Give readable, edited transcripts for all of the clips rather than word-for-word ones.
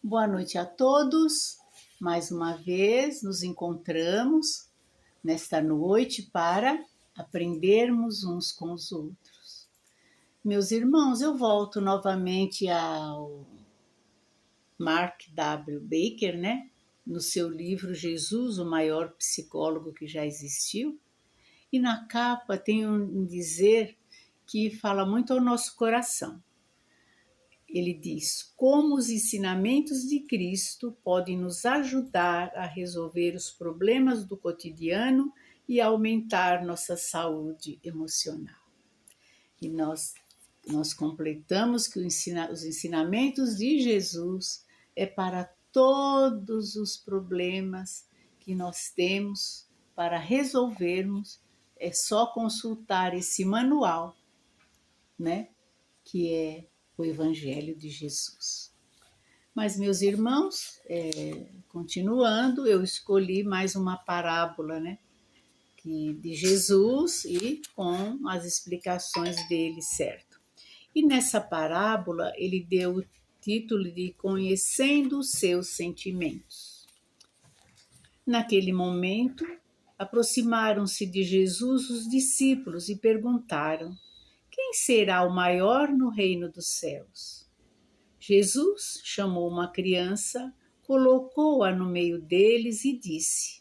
Boa noite a todos. Mais uma vez nos encontramos nesta noite para aprendermos uns com os outros. Meus irmãos, eu volto novamente ao Mark W. Baker, né? No seu livro Jesus, o maior psicólogo que já existiu. E na capa tem um dizer que fala muito ao nosso coração. Ele diz: como os ensinamentos de Cristo podem nos ajudar a resolver os problemas do cotidiano e aumentar nossa saúde emocional. E nós completamos que os ensinamentos de Jesus é para todos os problemas que nós temos para resolvermos. É só consultar esse manual, né? Que é o Evangelho de Jesus. Mas, meus irmãos, continuando, eu escolhi mais uma parábola, né, de Jesus e com as explicações dele, certo? E nessa parábola ele deu o título de Conhecendo os Seus Sentimentos. Naquele momento, aproximaram-se de Jesus os discípulos e perguntaram: quem será o maior no reino dos céus? Jesus chamou uma criança, colocou-a no meio deles e disse: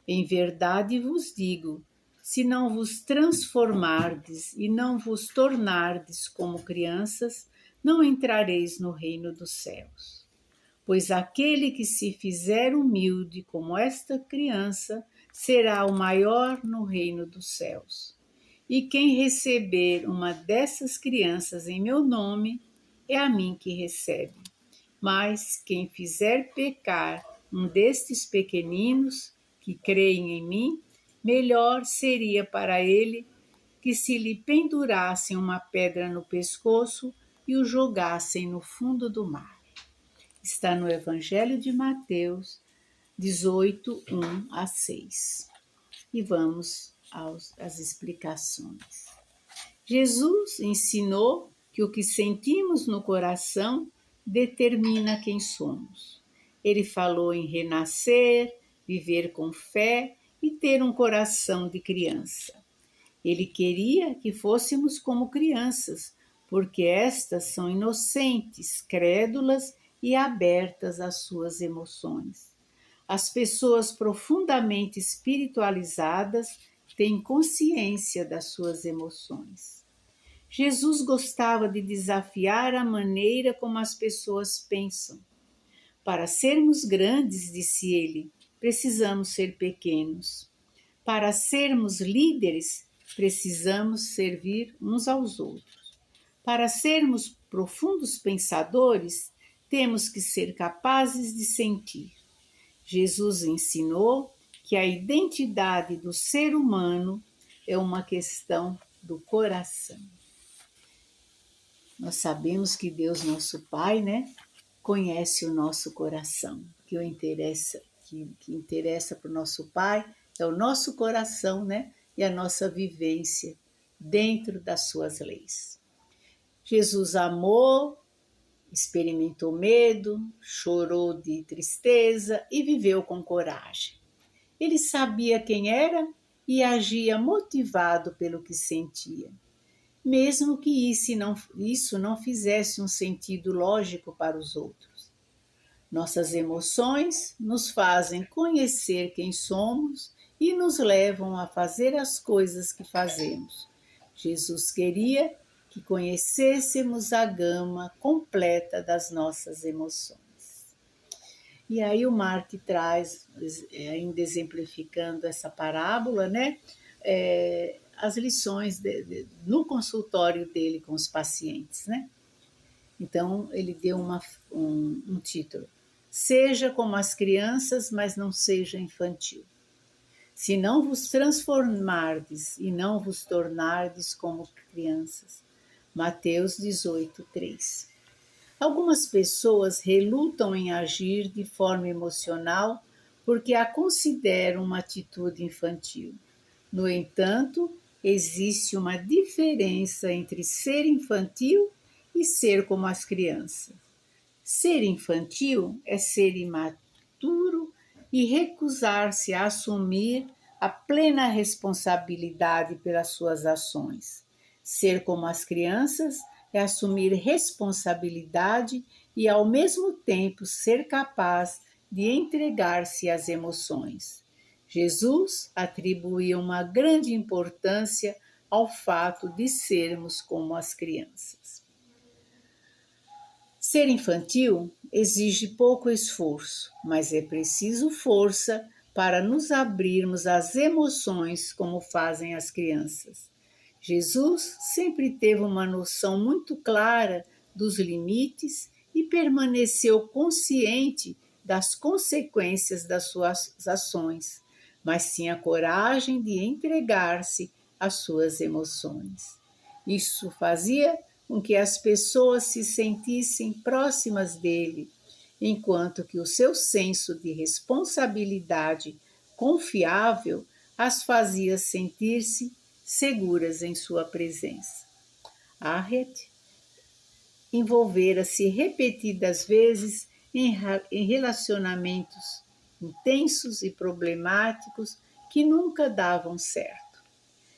em verdade vos digo, se não vos transformardes e não vos tornardes como crianças, não entrareis no reino dos céus. Pois aquele que se fizer humilde como esta criança, será o maior no reino dos céus. E quem receber uma dessas crianças em meu nome, é a mim que recebe. Mas quem fizer pecar um destes pequeninos que creem em mim, melhor seria para ele que se lhe pendurassem uma pedra no pescoço e o jogassem no fundo do mar. Está no Evangelho de Mateus 18, 1 a 6. E vamos às explicações. Jesus ensinou que o que sentimos no coração determina quem somos. Ele falou em renascer, viver com fé e ter um coração de criança. Ele queria que fôssemos como crianças, porque estas são inocentes, crédulas e abertas às suas emoções. As pessoas profundamente espiritualizadas têm consciência das suas emoções. Jesus gostava de desafiar a maneira como as pessoas pensam. Para sermos grandes, disse ele, precisamos ser pequenos. Para sermos líderes, precisamos servir uns aos outros. Para sermos profundos pensadores, temos que ser capazes de sentir. Jesus ensinou que a identidade do ser humano é uma questão do coração. Nós sabemos que Deus, nosso Pai, né, conhece o nosso coração. Que interessa para o nosso Pai é o nosso coração, né, e a nossa vivência dentro das suas leis. Jesus amou, experimentou medo, chorou de tristeza e viveu com coragem. Ele sabia quem era e agia motivado pelo que sentia, mesmo que isso não fizesse um sentido lógico para os outros. Nossas emoções nos fazem conhecer quem somos e nos levam a fazer as coisas que fazemos. Jesus queria que conhecêssemos a gama completa das nossas emoções. E aí o Mark traz, ainda exemplificando essa parábola, né, as lições no consultório dele com os pacientes, né? Então ele deu um título: seja como as crianças, mas não seja infantil. Se não vos transformardes e não vos tornardes como crianças. Mateus 18, 3. Algumas pessoas relutam em agir de forma emocional porque a consideram uma atitude infantil. No entanto, existe uma diferença entre ser infantil e ser como as crianças. Ser infantil é ser imaturo e recusar-se a assumir a plena responsabilidade pelas suas ações. Ser como as crianças é assumir responsabilidade e, ao mesmo tempo, ser capaz de entregar-se às emoções. Jesus atribuía uma grande importância ao fato de sermos como as crianças. Ser infantil exige pouco esforço, mas é preciso força para nos abrirmos às emoções como fazem as crianças. Jesus sempre teve uma noção muito clara dos limites e permaneceu consciente das consequências das suas ações, mas tinha coragem de entregar-se às suas emoções. Isso fazia com que as pessoas se sentissem próximas dele, enquanto que o seu senso de responsabilidade confiável as fazia sentir-se seguras em sua presença. Harriet envolvera-se repetidas vezes em relacionamentos intensos e problemáticos que nunca davam certo.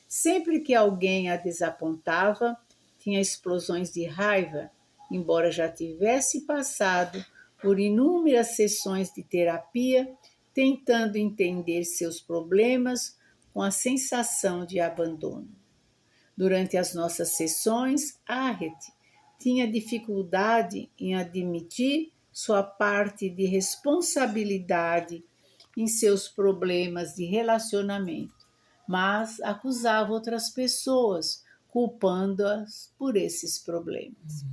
Sempre que alguém a desapontava, tinha explosões de raiva, embora já tivesse passado por inúmeras sessões de terapia, tentando entender seus problemas com a sensação de abandono. Durante as nossas sessões, Harriet tinha dificuldade em admitir sua parte de responsabilidade em seus problemas de relacionamento, mas acusava outras pessoas, culpando-as por esses problemas.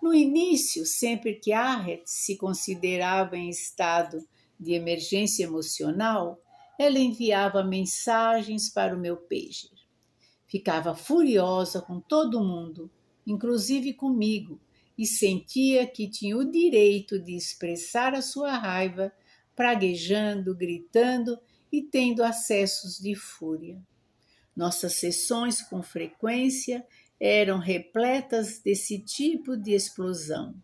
No início, sempre que Harriet se considerava em estado de emergência emocional, ela enviava mensagens para o meu pager. Ficava furiosa com todo mundo, inclusive comigo, e sentia que tinha o direito de expressar a sua raiva, praguejando, gritando e tendo acessos de fúria. Nossas sessões, com frequência, eram repletas desse tipo de explosão.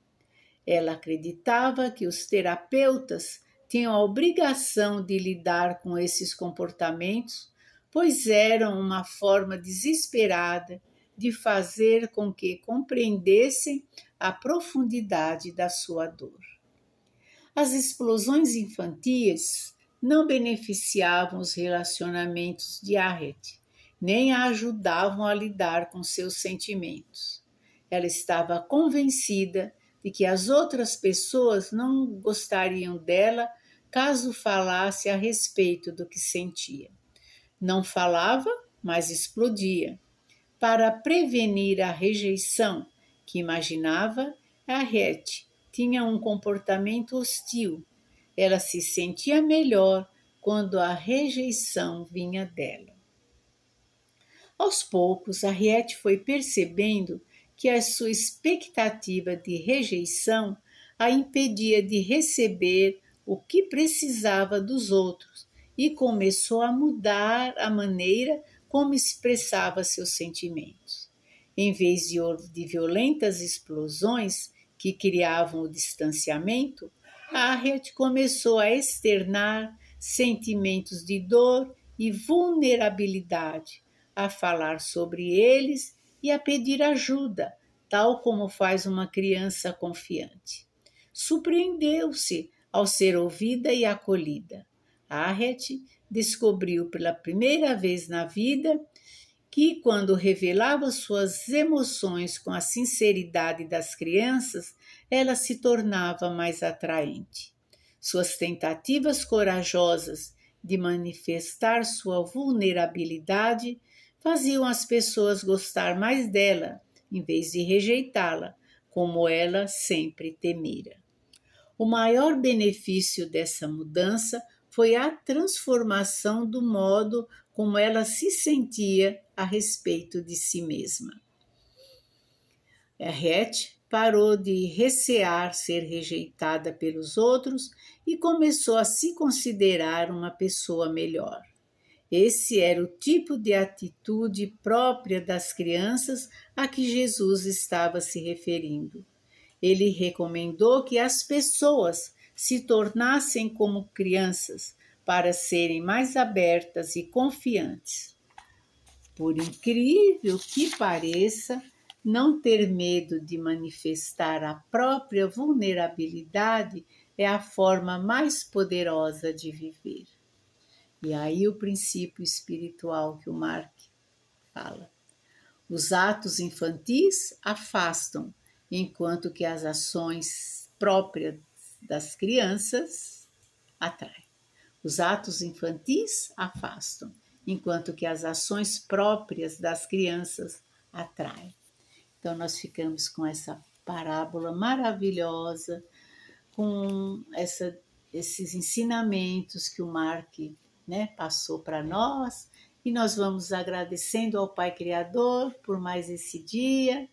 Ela acreditava que os terapeutas tinham a obrigação de lidar com esses comportamentos, pois eram uma forma desesperada de fazer com que compreendessem a profundidade da sua dor. As explosões infantis não beneficiavam os relacionamentos de Harriet, nem a ajudavam a lidar com seus sentimentos. Ela estava convencida de que as outras pessoas não gostariam dela caso falasse a respeito do que sentia. Não falava, mas explodia. Para prevenir a rejeição que imaginava, Harriet tinha um comportamento hostil. Ela se sentia melhor quando a rejeição vinha dela. Aos poucos, Harriet foi percebendo que a sua expectativa de rejeição a impedia de receber o que precisava dos outros e começou a mudar a maneira como expressava seus sentimentos. Em vez de violentas explosões que criavam o distanciamento, Harriet começou a externar sentimentos de dor e vulnerabilidade, a falar sobre eles e a pedir ajuda, tal como faz uma criança confiante. Surpreendeu-se ao ser ouvida e acolhida. Harriet descobriu pela primeira vez na vida que, quando revelava suas emoções com a sinceridade das crianças, ela se tornava mais atraente. Suas tentativas corajosas de manifestar sua vulnerabilidade faziam as pessoas gostar mais dela, em vez de rejeitá-la, como ela sempre temera. O maior benefício dessa mudança foi a transformação do modo como ela se sentia a respeito de si mesma. Harriet parou de recear ser rejeitada pelos outros e começou a se considerar uma pessoa melhor. Esse era o tipo de atitude própria das crianças a que Jesus estava se referindo. ele recomendou que as pessoas se tornassem como crianças para serem mais abertas e confiantes. Por incrível que pareça, não ter medo de manifestar a própria vulnerabilidade é a forma mais poderosa de viver. E aí o princípio espiritual que o Mark fala. Os atos infantis afastam, enquanto que as ações próprias das crianças atraem. Os atos infantis afastam, enquanto que as ações próprias das crianças atraem. Então, nós ficamos com essa parábola maravilhosa, com esses ensinamentos que o Mark, passou para nós, e nós vamos agradecendo ao Pai Criador por mais esse dia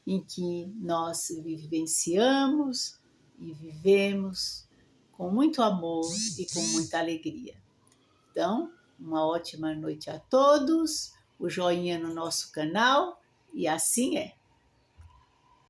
em que nós vivenciamos e vivemos com muito amor e com muita alegria. Então, uma ótima noite a todos, o joinha no nosso canal, e assim é.